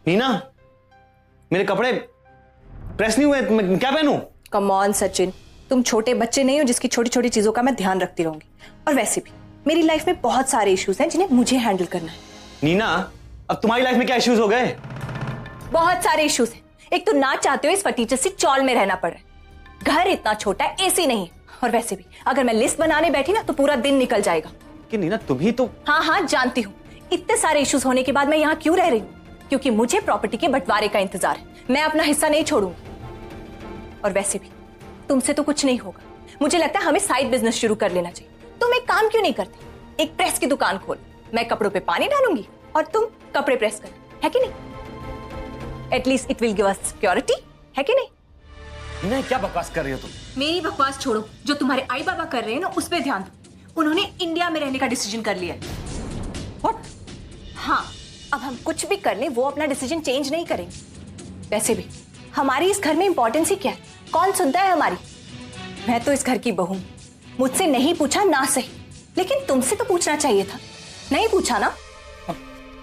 नीना, मेरे कपड़े प्रेस नहीं हुए, मैं क्या पहनूं? कम ऑन सचिन, तुम छोटे बच्चे नहीं हो जिसकी छोटी छोटी चीजों का मैं ध्यान रखती रहूंगी। और वैसे भी मेरी लाइफ में बहुत सारे इश्यूज हैं जिन्हें मुझे हैंडल करना है। नीना, अब तुम्हारी लाइफ में क्या इश्यूज हो गए? बहुत सारे इश्यूज हैं। एक तो ना चाहते हो इस फटीचर सी चौल में रहना पड़ रहा है, घर इतना छोटा है, एसी नहीं है, और वैसे भी अगर मैं लिस्ट बनाने बैठी ना तो पूरा दिन निकल जाएगा। कि नीना तुम ही तो। हाँ जानती हूँ, इतने सारे इश्यूज होने के बाद मैं यहाँ क्यों रह रही हूँ? क्योंकि मुझे प्रॉपर्टी के बंटवारे का इंतजार है, मैं अपना हिस्सा नहीं छोड़ूंगी। और वैसे भी तुमसे तो कुछ नहीं होगा, मुझे लगता है हमें साइड बिजनेस शुरू कर लेना चाहिए। तुम एक काम क्यों नहीं करते, एक प्रेस की दुकान खोल, मैं कपड़ों पे पानी डालूंगी और तुम कपड़े प्रेस कर, है कि नहीं? At least it will give us security, है कि नहीं? नहीं, क्या बकवास कर रही हो तुम? मेरी बकवास छोड़ो, जो तुम्हारे आई बाबा कर रहे हैं ना उस पर ध्यान दो। उन्होंने इंडिया में रहने का डिसीजन कर लिया है। What? हाँ, अब हम कुछ भी कर लें वो अपना डिसीजन चेंज नहीं करेंगे। वैसे भी हमारी इस घर में इंपॉर्टेंस ही क्या है, कौन सुनता है हमारी? मैं तो इस घर की बहू, मुझसे नहीं पूछा ना सही, लेकिन तुमसे तो पूछना चाहिए था। नहीं पूछा ना?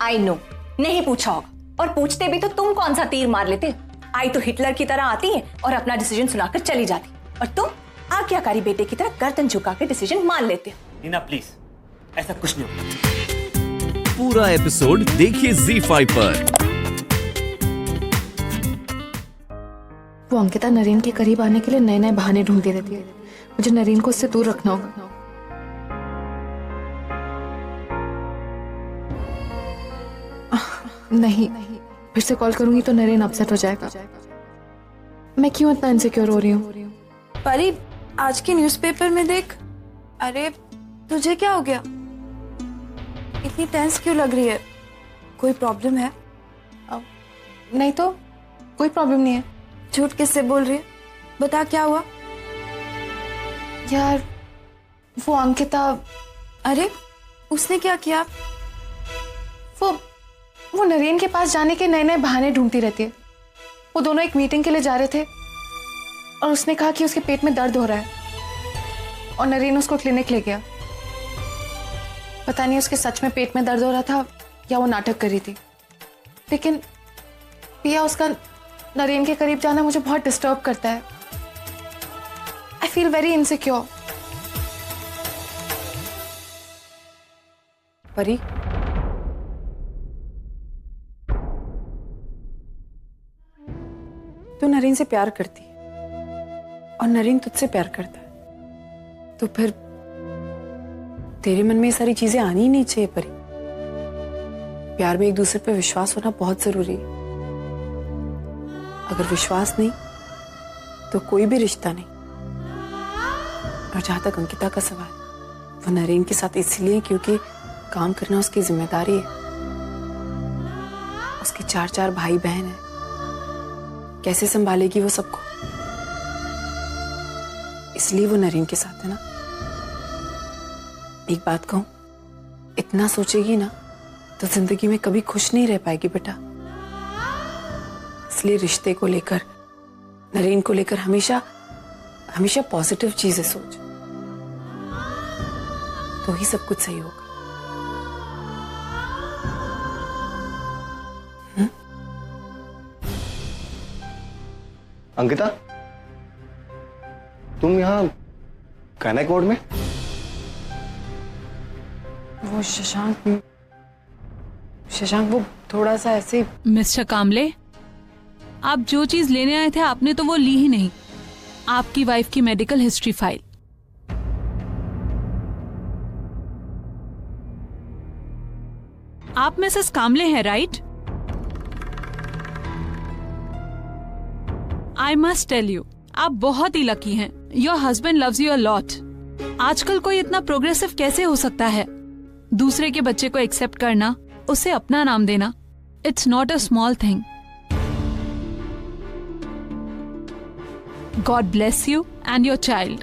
आई नो, नहीं पूछा होगा, और पूछते भी तो तुम कौन सा तीर मार लेते। आई तो हिटलर की तरह आती है और अपना डिसीजन सुनाकर चली जाती, और तुम आज्ञाकारी बेटे की तरह गर्दन झुका के डिसीजन मान लेते हो। नीना प्लीज, ऐसा कुछ नहीं होगा। पूरा एपिसोड देखिए ZEE5 पर। वो अंकिता नरेन के करीब आने के लिए नए नए बहाने ढूंढती रहती है। मुझे नरेन को उससे दूर रखना होगा। नहीं, फिर से कॉल करूंगी तो नरेन अपसेट हो जाएगा। मैं क्यों इतना इनसिक्योर हो रही हूँ? परी, आज के न्यूज़पेपर में देख। अरे तुझे क्या हो गया, इतनी टेंस क्यों लग रही है? कोई प्रॉब्लम है? नहीं तो कोई प्रॉब्लम नहीं है। झूठ किससे बोल रही है, बता क्या हुआ? यार वो अंकिता। अरे उसने क्या किया? वो नरेन के पास जाने के नए नए बहाने ढूंढती रहती है। वो दोनों एक मीटिंग के लिए जा रहे थे और उसने कहा कि उसके पेट में दर्द हो रहा है और नरेन उसको क्लिनिक ले गया। पता नहीं उसके सच में पेट में दर्द हो रहा था या वो नाटक कर रही थी, लेकिन पिया उसका नरेन के करीब जाना मुझे बहुत डिस्टर्ब करता है। I feel very insecure. परी, तू नरेन से प्यार करती और नरेन तुझसे प्यार करता है, तो फिर तेरे मन में ये सारी चीजें आनी ही नहीं चाहिए। परी, प्यार में एक दूसरे पर विश्वास होना बहुत जरूरी है। अगर विश्वास नहीं तो कोई भी रिश्ता नहीं। और जहां तक अंकिता का सवाल, वो नरेन के साथ इसलिए क्योंकि काम करना उसकी जिम्मेदारी है। उसके 4 भाई बहन हैं, कैसे संभालेगी वो सबको? इसलिए वो नरेन के साथ है ना। एक बात कहूं, इतना सोचेगी ना तो जिंदगी में कभी खुश नहीं रह पाएगी बेटा। इसलिए रिश्ते को लेकर, नरेन को लेकर हमेशा हमेशा पॉजिटिव चीजें सोच, तो ही सब कुछ सही होगा। अंकिता, तुम यहाँ गायनेक वार्ड में? वो शशांक वो थोड़ा सा ऐसे। मिस्टर कामले, आप जो चीज लेने आए थे आपने तो वो ली ही नहीं। आपकी वाइफ की मेडिकल हिस्ट्री फाइल। आप मिसेस कामले हैं, right? I must tell you, आप बहुत ही लकी हैं। Your husband loves you a lot. आजकल कोई इतना प्रोग्रेसिव कैसे हो सकता है? दूसरे के बच्चे को एक्सेप्ट करना, उसे अपना नाम देना, it's not a small thing. God bless you and your child.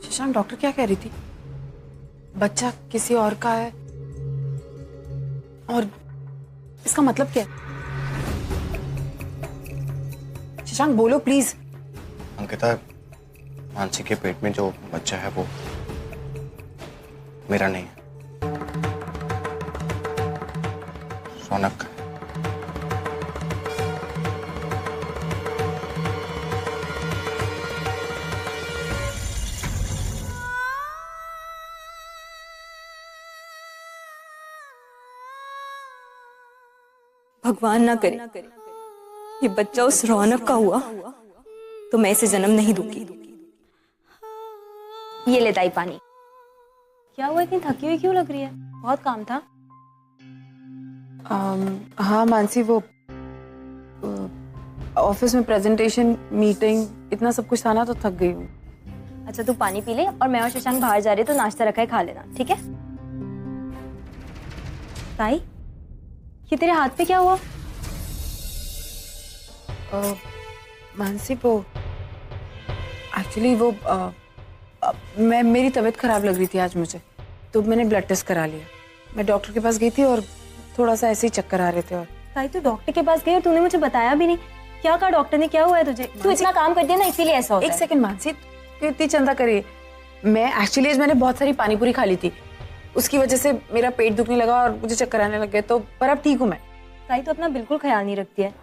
Shashank, doctor क्या कह रही थी? बच्चा किसी और का है, और इसका मतलब क्या है? शशांक बोलो प्लीज। अंकिता, मानसी के पेट में जो बच्चा है वो मेरा नहीं है, रौनक का। भगवान ना करे ये बच्चा उस रौनक का हुआ तो मैं इसे जन्म नहीं दूंगी। ये ले दाई पानी। क्या हुआ, इतनी थकी हुई क्यों लग रही है? बहुत काम था। हाँ मानसी, वो ऑफिस में प्रेजेंटेशन, मीटिंग, इतना सब कुछ था ना, तो थक गई हूँ। अच्छा तू पानी पी ले, और मैं और शशांक बाहर जा रहे हैं तो नाश्ता रखा है, खा लेना, ठीक है? ताई, ये तेरे हाथ पे क्या हुआ? मानसी, वो एक्चुअली वो मेरी तबीयत खराब लग रही थी आज मुझे, तो मैंने ब्लड टेस्ट करा लिया। मैं डॉक्टर के पास गई थी और थोड़ा सा ऐसे ही चक्कर आ रहे थे। और ताई तू डॉक्टर के पास गई और तूने मुझे बताया भी नहीं। क्या कहा डॉक्टर ने? क्या हुआ है तुझे? तू इतना काम करती है ना, इसीलिए ऐसा होता है। एक सेकंड मानसी, क्यों इतनी चिंता करिए? मैं एक्चुअली मैंने बहुत सारी पानी पूरी खा ली थी, उसकी वजह से मेरा पेट दुखने लगा और मुझे चक्कर आने लग गए, तो पर अब ठीक हूँ मैं। ताई तो अपना बिल्कुल ख्याल नहीं रखती है।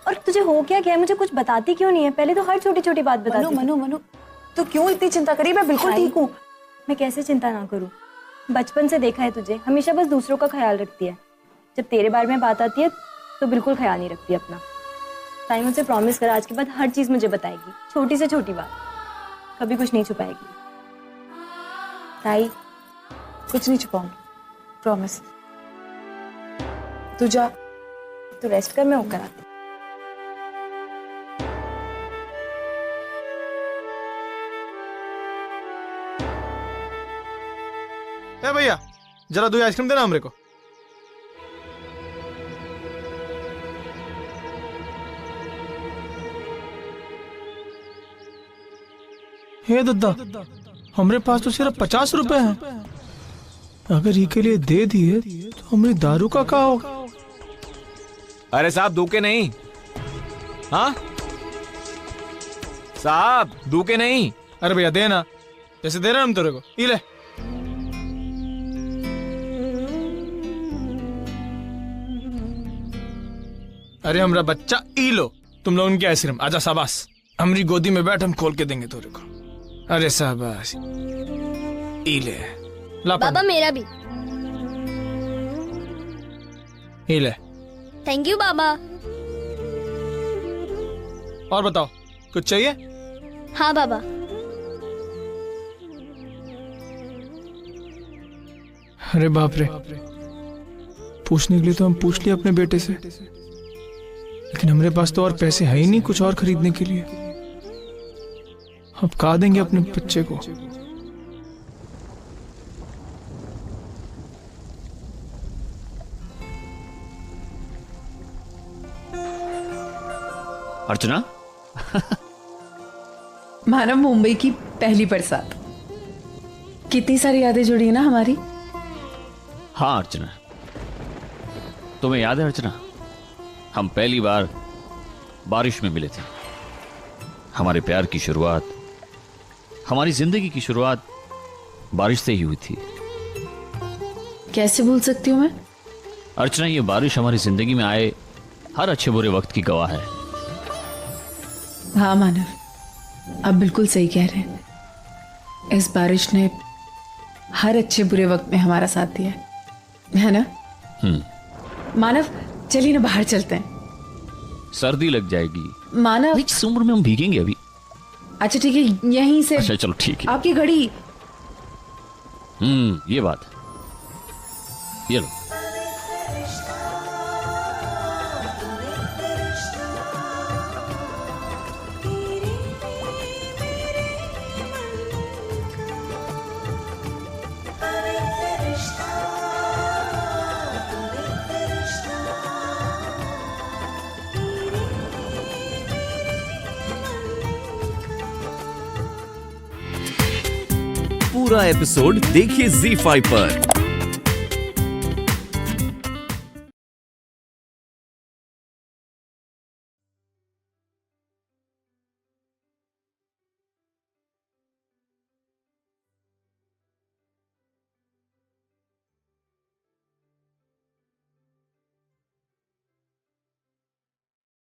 और तुझे हो क्या गया है? मुझे कुछ बताती क्यों नहीं है? पहले तो हर छोटी छोटी बात बताती। मनु, तो क्यों इतनी चिंता करी? मैं बिल्कुल ठीक हूँ। मैं कैसे चिंता ना करूँ? बचपन से देखा है तुझे, हमेशा बस दूसरों का ख्याल रखती है। जब तेरे बारे में बात आती है तो बिल्कुल ख्याल नहीं रखती अपना। ताई मुझसे प्रॉमिस कर, आज के बाद हर चीज मुझे बताएगी, छोटी से छोटी बात, कभी कुछ नहीं छुपाएगी। ताई कुछ नहीं छुपाऊंगी, प्रॉमिस। तू जा, तू रेस्ट कर, मैं होकर आती। ए भैया, जरा 2 आइसक्रीम देना हमरे को। हे दद्दा, हमरे पास तो सिर्फ 50 रुपए हैं। अगर ये के लिए दे दिए तो हमें दारू का क्या होगा? अरे साहब, दूके नहीं। हाँ साहब, दूके नहीं। अरे भैया देना, जैसे दे रहे हम तेरे को, ये ले। अरे हमरा बच्चा, ई लो तुम लोग उनकी आइसक्रीम। आजा शाबाश, हमारी गोदी में बैठ, हम खोल के देंगे तेरे को। अरे शाबाश, ई ले। ला बाबा मेरा भी। ई ले। थैंक यू बाबा। और बताओ, कुछ चाहिए? हाँ बाबा। अरे बाप रे, पूछने के लिए तो हम पूछ लिए अपने बेटे से, लेकिन हमारे पास तो और पैसे है ही नहीं कुछ और खरीदने के लिए। अब कहा देंगे अपने बच्चे को? अर्चना, मानव, मुंबई की पहली बरसात, कितनी सारी यादें जुड़ी है ना हमारी। हाँ अर्चना, तुम्हें याद है अर्चना, हम पहली बार बारिश में मिले थे। हमारे प्यार की शुरुआत, हमारी जिंदगी की शुरुआत बारिश से ही हुई थी। कैसे भूल सकती हूँ मैं? अर्चना, ये बारिश हमारी जिंदगी में आए हर अच्छे बुरे वक्त की गवाह है। हाँ मानव, आप बिल्कुल सही कह रहे हैं। इस बारिश ने हर अच्छे बुरे वक्त में हमारा साथ दिया है ना? मानव, चलिए ना बाहर चलते हैं। सर्दी लग जाएगी मानव। इस उम्र में हम भीगेंगे अभी। अच्छा ठीक है, यहीं से। अच्छा चलो ठीक है। आपकी घड़ी। ये बात, ये लो। पूरा एपिसोड देखिए ZEE5 पर।